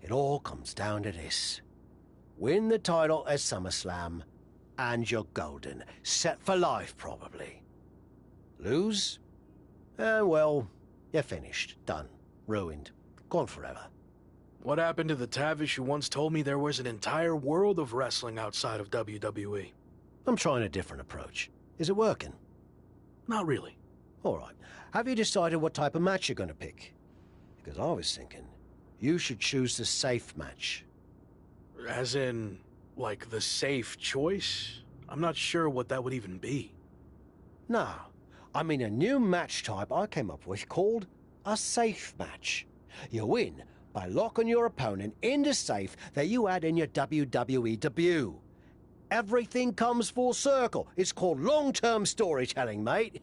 It all comes down to this. Win the title at SummerSlam, and you're golden. Set for life, probably. Lose? Well, you're finished. Done. Ruined. Gone forever. What happened to the Tavish who once told me there was an entire world of wrestling outside of WWE? I'm trying a different approach. Is it working? Not really. All right. Have you decided what type of match you're going to pick? Because I was thinking, you should choose the safe match. As in, like, the safe choice? I'm not sure what that would even be. No. I mean a new match type I came up with called a safe match. You win by locking your opponent in the safe that you had in your WWE debut. Everything comes full circle. It's called long-term storytelling, mate.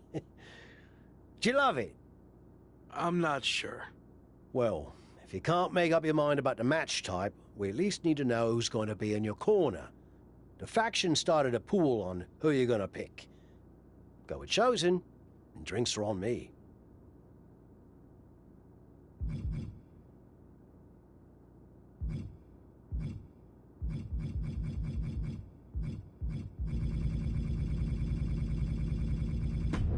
Do you love it? I'm not sure. Well, if you can't make up your mind about the match type, we at least need to know who's going to be in your corner. The faction started a pool on who you're going to pick. Go with Chosen, and drinks are on me.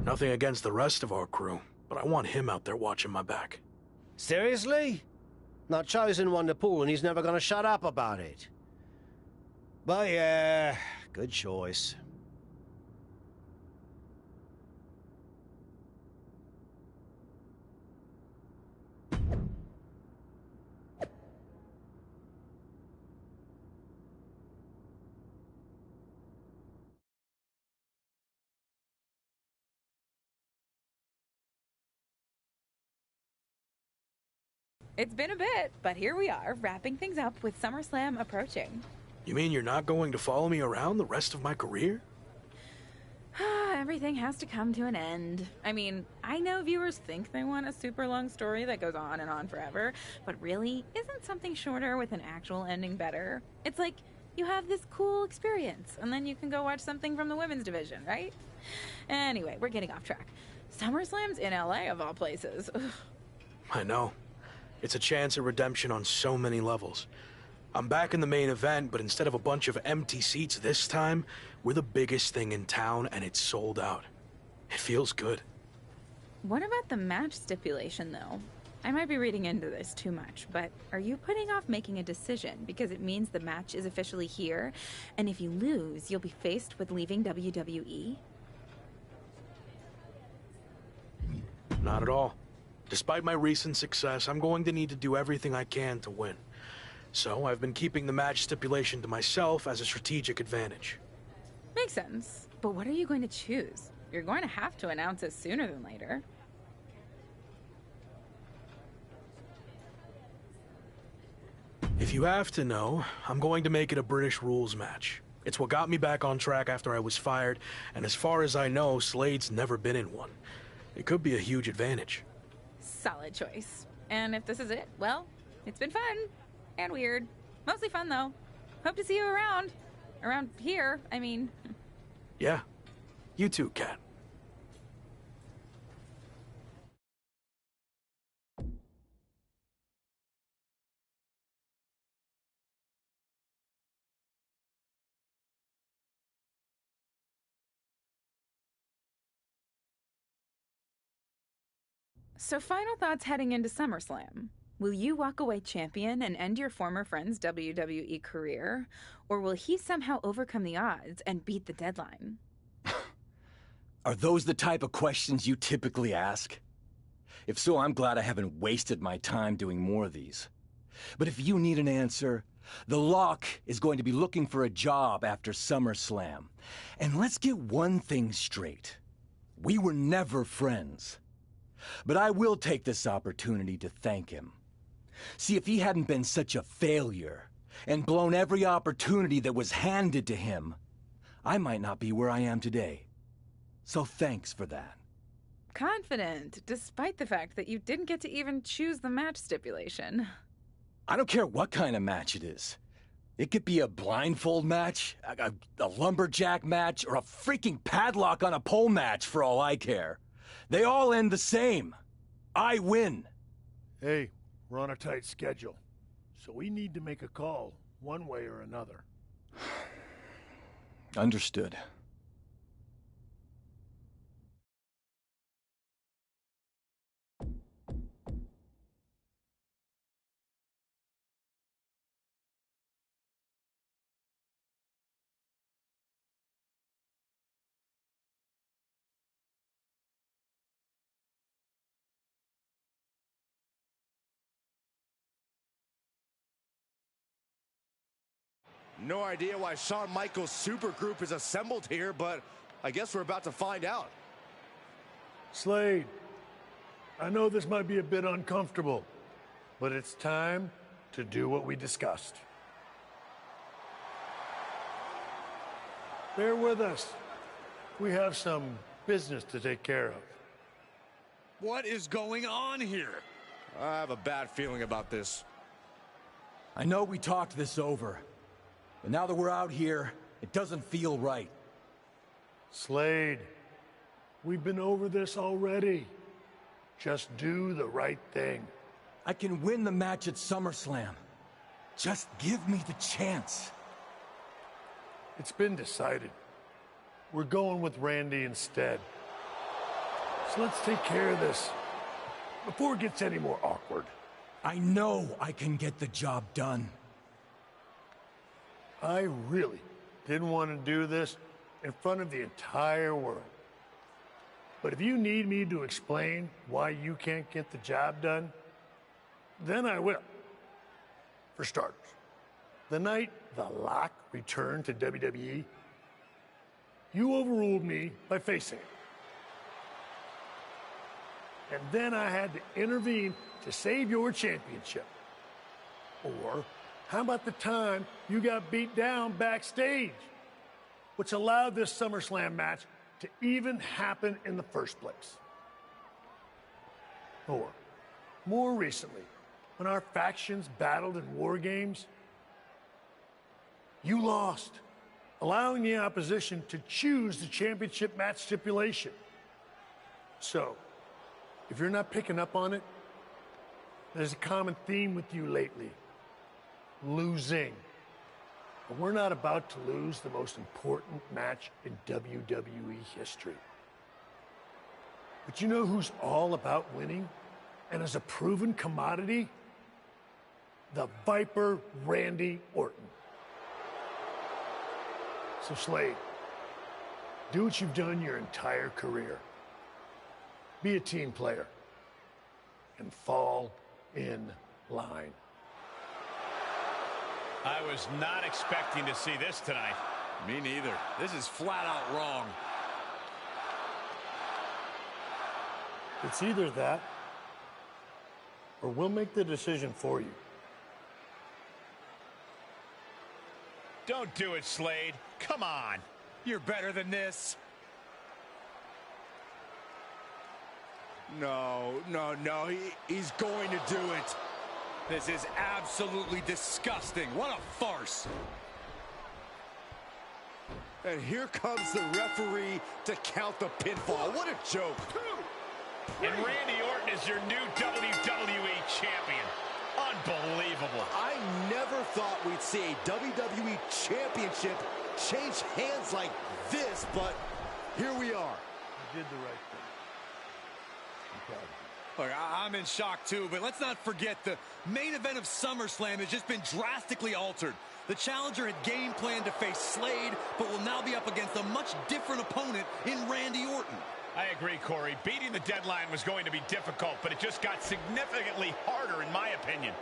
Nothing against the rest of our crew, but I want him out there watching my back. Seriously? Not Chosen won the pool and he's never gonna shut up about it. But yeah, good choice. It's been a bit, but here we are, wrapping things up with SummerSlam approaching. You mean you're not going to follow me around the rest of my career? Everything has to come to an end. I mean, I know viewers think they want a super long story that goes on and on forever, but really, isn't something shorter with an actual ending better? It's like, you have this cool experience, and then you can go watch something from the women's division, right? Anyway, we're getting off track. SummerSlam's in LA, of all places. Ugh. I know. It's a chance at redemption on so many levels. I'm back in the main event, but instead of a bunch of empty seats this time, we're the biggest thing in town and it's sold out. It feels good. What about the match stipulation, though? I might be reading into this too much, but are you putting off making a decision because it means the match is officially here, and if you lose, you'll be faced with leaving WWE? Not at all. Despite my recent success, I'm going to need to do everything I can to win. So I've been keeping the match stipulation to myself as a strategic advantage. Makes sense. But what are you going to choose? You're going to have to announce it sooner than later. If you have to know, I'm going to make it a British rules match. It's what got me back on track after I was fired, and as far as I know, Slade's never been in one. It could be a huge advantage. Solid choice. And if this is it, well, it's been fun. And weird. Mostly fun, though. Hope to see you around. Around here, I mean. Yeah. You too, Kat. So final thoughts heading into SummerSlam. Will you walk away champion and end your former friend's WWE career? Or will he somehow overcome the odds and beat the deadline? Are those the type of questions you typically ask? If so, I'm glad I haven't wasted my time doing more of these. But if you need an answer, the Lock is going to be looking for a job after SummerSlam. And let's get one thing straight. We were never friends. But I will take this opportunity to thank him. See, if he hadn't been such a failure and blown every opportunity that was handed to him, I might not be where I am today. So thanks for that. Confident, despite the fact that you didn't get to even choose the match stipulation. I don't care what kind of match it is. It could be a blindfold match, a lumberjack match, or a freaking padlock on a pole match for all I care. They all end the same. I win. Hey, we're on a tight schedule. So we need to make a call, one way or another. Understood. No idea why Shawn Michaels' supergroup is assembled here, but I guess we're about to find out. Slade, I know this might be a bit uncomfortable, but it's time to do what we discussed. Bear with us. We have some business to take care of. What is going on here? I have a bad feeling about this. I know we talked this over, but now that we're out here, it doesn't feel right. Slade, we've been over this already. Just do the right thing. I can win the match at SummerSlam. Just give me the chance. It's been decided. We're going with Randy instead. So let's take care of this before it gets any more awkward. I know I can get the job done. I really didn't want to do this in front of the entire world. But if you need me to explain why you can't get the job done, then I will. For starters, the night The Lock returned to WWE, you overruled me by facing it. And then I had to intervene to save your championship. Or how about the time you got beat down backstage, which allowed this SummerSlam match to even happen in the first place? Or, more recently, when our factions battled in war games, you lost, allowing the opposition to choose the championship match stipulation. So, if you're not picking up on it, there's a common theme with you lately. Losing. But we're not about to lose the most important match in WWE history. But you know who's all about winning and is a proven commodity? The Viper Randy Orton. So Slade, do what you've done your entire career. Be a team player and fall in line. I was not expecting to see this tonight. Me neither. This is flat out wrong. It's either that, or we'll make the decision for you. Don't do it, Slade. Come on. You're better than this. No. He's going to do it. This is absolutely disgusting. What a farce. And here comes the referee to count the pinfall. What a joke. And Randy Orton is your new WWE champion. Unbelievable. I never thought we'd see a WWE championship change hands like this, but here we are. You did the right thing. I'm proud of you. Look, I'm in shock too, but let's not forget the main event of SummerSlam has just been drastically altered. The challenger had game planned to face Slade, but will now be up against a much different opponent in Randy Orton. I agree, Corey. Beating the deadline was going to be difficult, but it just got significantly harder, in my opinion.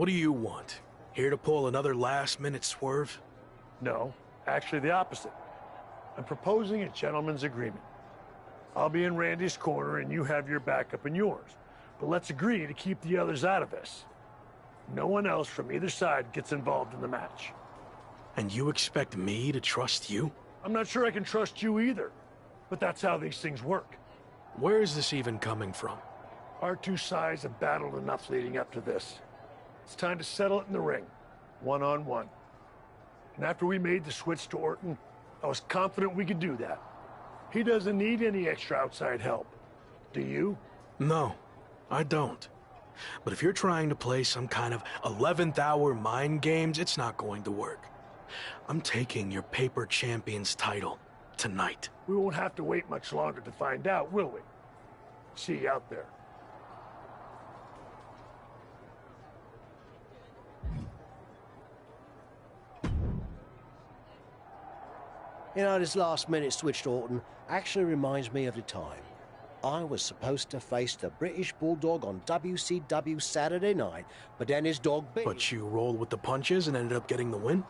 What do you want? Here to pull another last-minute swerve? No, actually the opposite. I'm proposing a gentleman's agreement. I'll be in Randy's corner and you have your backup in yours. But let's agree to keep the others out of this. No one else from either side gets involved in the match. And you expect me to trust you? I'm not sure I can trust you either, but that's how these things work. Where is this even coming from? Our two sides have battled enough leading up to this. It's time to settle it in the ring, one-on-one. And after we made the switch to Orton, I was confident we could do that. He doesn't need any extra outside help. Do you? No, I don't. But if you're trying to play some kind of 11th hour mind games, it's not going to work. I'm taking your paper champion's title tonight. We won't have to wait much longer to find out, will we? See you out there. You know, this last-minute switch to Orton actually reminds me of the time I was supposed to face the British Bulldog on WCW Saturday night, but then his dog bit. But you rolled with the punches and ended up getting the win?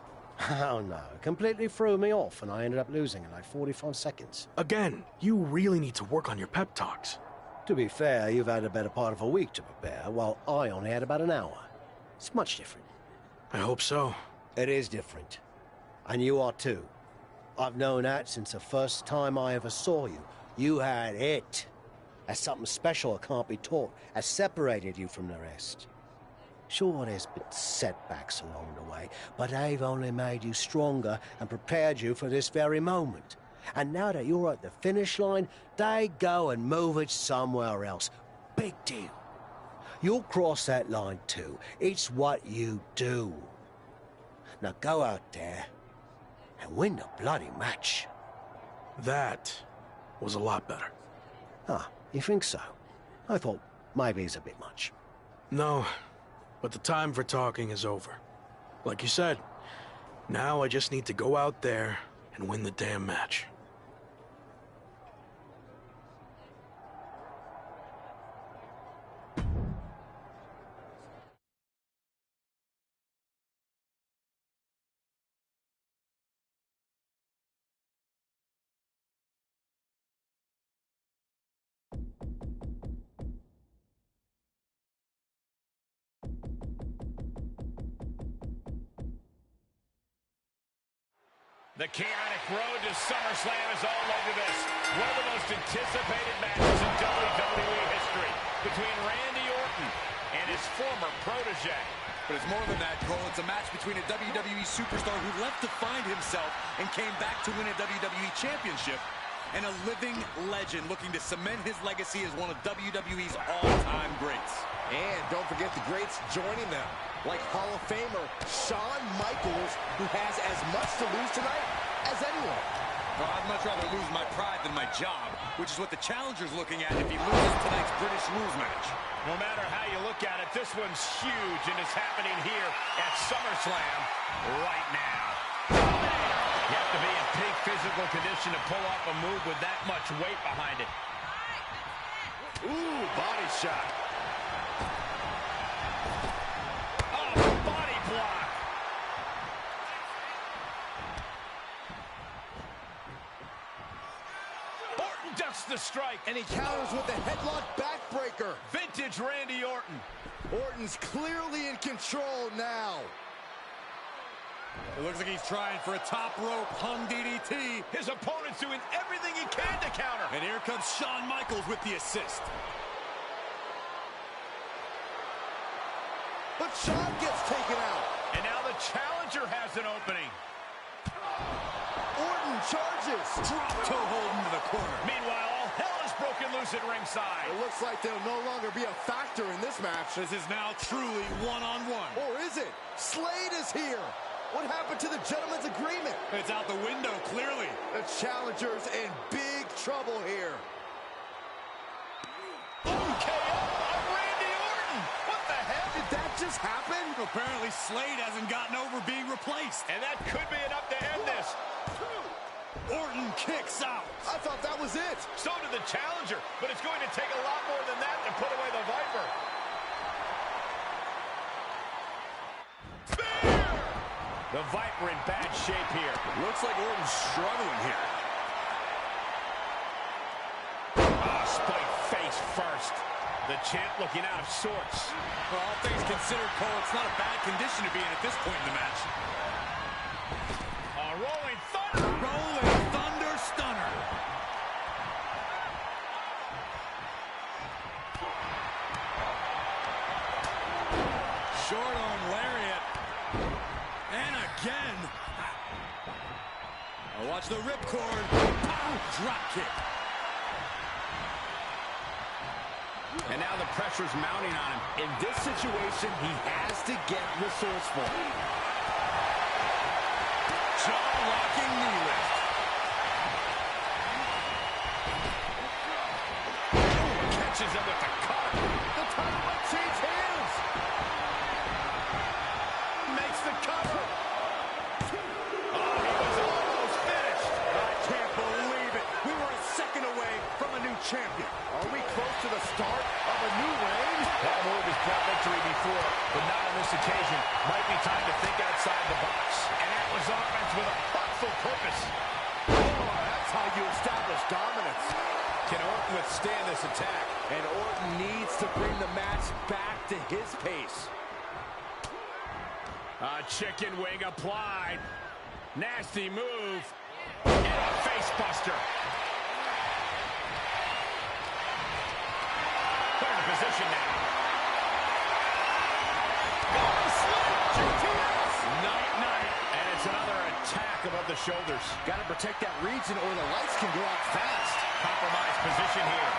Oh, no. Completely threw me off, and I ended up losing in like 45 seconds. Again, you really need to work on your pep talks. To be fair, you've had a better part of a week to prepare, while I only had about an hour. It's much different. I hope so. It is different. And you are too. I've known that since the first time I ever saw you. You had it. That's something special that can't be taught, has separated you from the rest. Sure, there's been setbacks along the way, but they've only made you stronger and prepared you for this very moment. And now that you're at the finish line, they go and move it somewhere else. Big deal. You'll cross that line too. It's what you do. Now go out there and win the bloody match. That was a lot better. Ah, you think so? I thought maybe it's a bit much. No, but the time for talking is over. Like you said, now I just need to go out there and win the damn match. The chaotic road to SummerSlam is all over this. One of the most anticipated matches in WWE history between Randy Orton and his former protege. But it's more than that, Cole. It's a match between a WWE superstar who left to find himself and came back to win a WWE Championship, and a living legend looking to cement his legacy as one of WWE's all-time greats. And don't forget the greats joining them, like Hall of Famer Shawn Michaels, who has as much to lose tonight as anyone. Well, I'd much rather lose my pride than my job, which is what the challenger's looking at if he loses tonight's British rules match. No matter how you look at it, this one's huge, and it's happening here at SummerSlam right now. You have to be in peak physical condition to pull off a move with that much weight behind it. Ooh, body shot. Oh, body block. Orton ducks the strike. And he counters with the headlock backbreaker. Vintage Randy Orton. Orton's clearly in control now. It looks like he's trying for a top rope hung DDT. His opponent's doing everything he can to counter. And here comes Shawn Michaels with the assist. But Shawn gets taken out. And now the challenger has an opening. Orton charges. Drop toe hold into the corner. Meanwhile, all hell is broken loose at ringside. It looks like they'll no longer be a factor in this match. This is now truly one-on-one. Or is it? Slade is here. What happened to the gentleman's agreement? It's out the window, clearly. The challenger's in big trouble here. KO of Randy Orton. What the hell? Did that just happen? Apparently Slade hasn't gotten over being replaced. And that could be enough to end this. Orton kicks out. I thought that was it. So did the challenger, but it's going to take a lot more than that to put away the Viper. The Viper in bad shape here. Looks like Orton's struggling here. Oh, spike face first. The champ looking out of sorts. Well, all things considered, Cole, it's not a bad condition to be in at this point in the match. Rolling Thunder. Rolling Thunder Stunner. Short arm lariat. And again. Oh, watch the ripcord. Pow! Drop kick. And now the pressure's mounting on him. In this situation, he has to get resourceful. Jaw-locking knee lift. Catches him with the cutter. The title might change hands. Makes the cover. Oh, he was almost finished. I can't believe it. We were a second away from a new champion. Are we close to the start of a new reign? That move has brought victory before, but not on this occasion. Might be time to think outside the box. And that was offense with a thoughtful purpose. Oh, that's how you establish dominance. Can Orton withstand this attack? And Orton needs to bring the match back to his pace. A chicken wing applied. Nasty move. And a face buster. Put in position now. Night. And it's another attack above the shoulders. Got to protect that region or the lights can go out fast. Compromised position here.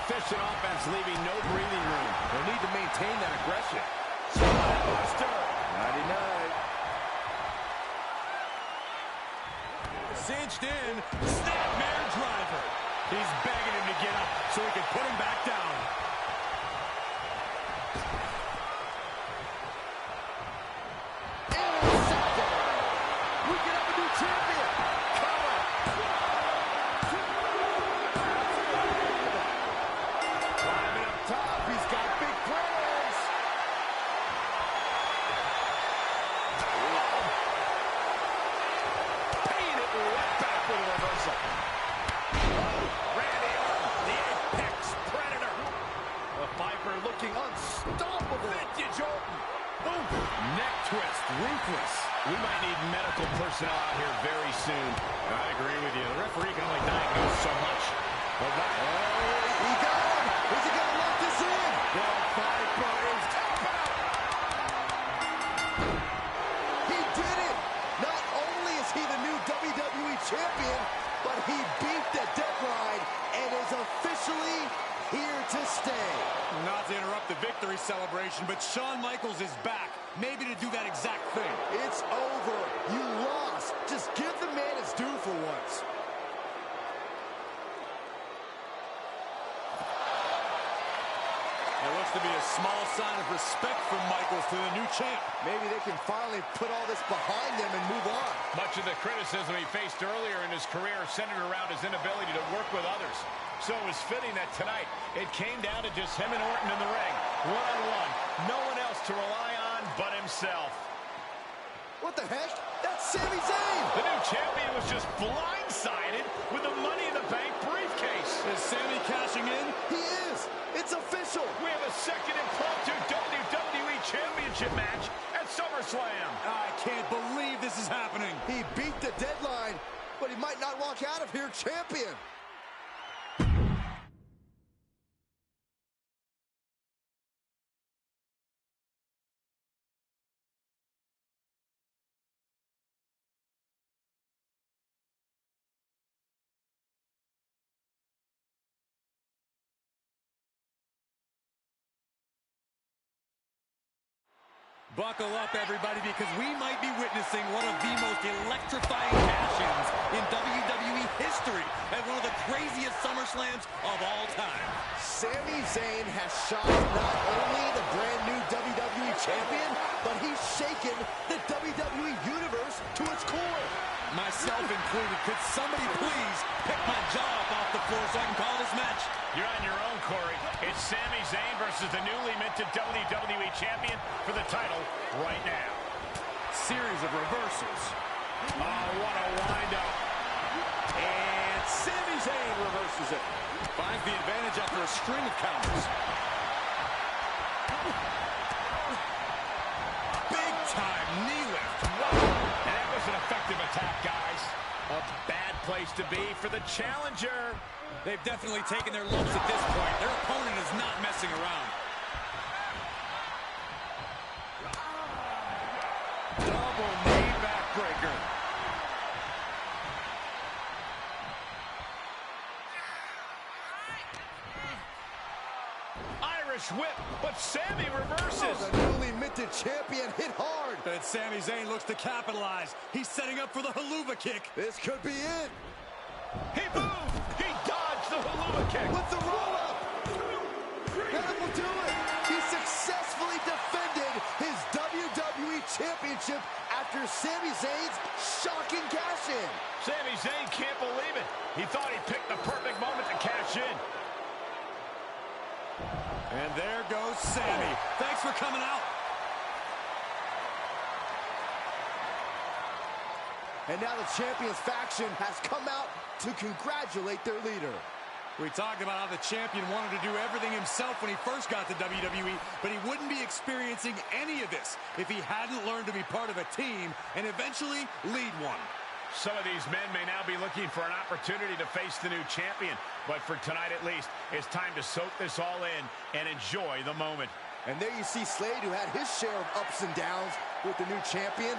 Efficient offense leaving no breathing room. They'll need to maintain that aggression. Buster. 99. Cinched in. Snapmare driver. He's begging him to get up So he can put him back down. Intercepted. We can have a new champion. Cover. Climbing up top. He's got big plans. paying it right back with a reversal. Randy Orton, the apex predator. The Viper looking unstoppable. Vintage Orton. Ooh. Neck twist. Ruthless. We might need medical personnel out here very soon. I agree with you. The referee can only diagnose so much. He got him. Is he going to let this in? The Viper is tap out. He did it. Not only is he the new WWE champion, but he beat the deadline and is officially here to stay. Not to interrupt the victory celebration, but Shawn Michaels is back. Maybe to do that exact thing. It's over. You lost. Just give the man his due for once. It looks to be a small sign of respect from Michaels to the new champ. Maybe they can finally put all this behind them and move on. Much of the criticism he faced earlier in his career centered around his inability to work with others. So it was fitting that tonight it came down to just him and Orton in the ring, one-on-one. No one else to rely on but himself. What the heck? That's Sami Zayn! The new champion was just blindsided with the Money in the Bank briefcase. Is Sami cashing in? He is! It's official! We have a second impromptu WWE Championship match at SummerSlam. I can't believe this is happening. He beat the deadline, but he might not walk out of here champion. Buckle up, everybody, because we might be witnessing one of the most electrifying cash-ins in WWE history at one of the craziest SummerSlams of all time. Sami Zayn has shocked not only the brand new WWE champion, but he's shaken the WWE Universe to its core. Myself included. Could somebody please pick my jaw up off the floor so I can call this match? You're on your own, Corey. It's Sami Zayn versus the newly minted WWE Champion for the title right now. Series of reversals. Oh, what a wind-up. And Sami Zayn reverses it. Finds the advantage after a string of counters. Big-time knee lift. Wow. And that was an effective attack, guys. A bad place to be for the challenger. They've definitely taken their lumps at this point. Their opponent is not messing around. Double knee backbreaker. Irish whip, but Sami reverses. The newly minted champion hit hard. And Sami Zayn looks to capitalize. He's setting up for the haluva kick. This could be it. He moved. He dodged the haluva kick. With the roll-up. That will do it. He successfully defended his WWE Championship after Sami Zayn's shocking cash-in. Sami Zayn can't believe it. He thought he picked the perfect moment to cash in. And there goes Sami. Thanks for coming out. And now the Champions faction has come out to congratulate their leader. We talked about how the champion wanted to do everything himself when he first got to WWE, but he wouldn't be experiencing any of this if he hadn't learned to be part of a team and eventually lead one. Some of these men may now be looking for an opportunity to face the new champion, but for tonight at least, it's time to soak this all in and enjoy the moment. And there you see Slade, who had his share of ups and downs with the new champion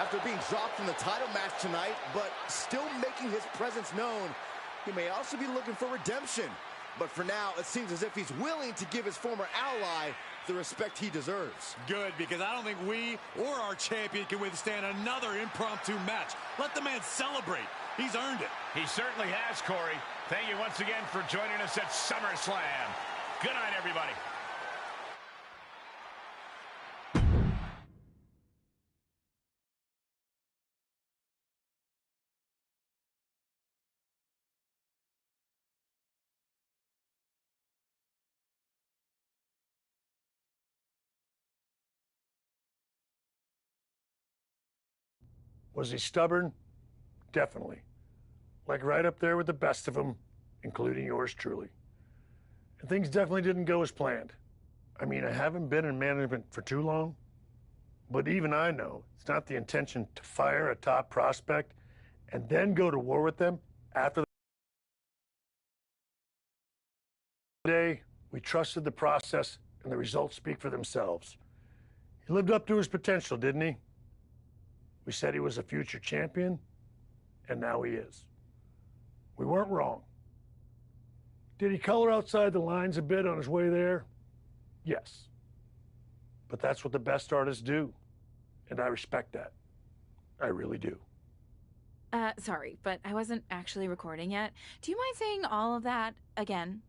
after being dropped from the title match tonight, but still making his presence known. He may also be looking for redemption, but for now, it seems as if he's willing to give his former ally the respect he deserves. Good, because I don't think we or our champion can withstand another impromptu match. Let the man celebrate. He's earned it. He certainly has, Corey. Thank you once again for joining us at SummerSlam. Good night, everybody. Was he stubborn? Definitely. Like right up there with the best of them, including yours truly. And things definitely didn't go as planned. I mean, I haven't been in management for too long, but even I know it's not the intention to fire a top prospect and then go to war with them after the day. We trusted the process, and the results speak for themselves. He lived up to his potential, didn't he? We said he was a future champion, and now he is. We weren't wrong. Did he color outside the lines a bit on his way there? Yes. But that's what the best artists do, and I respect that. I really do. Sorry, but I wasn't actually recording yet. Do you mind saying all of that again?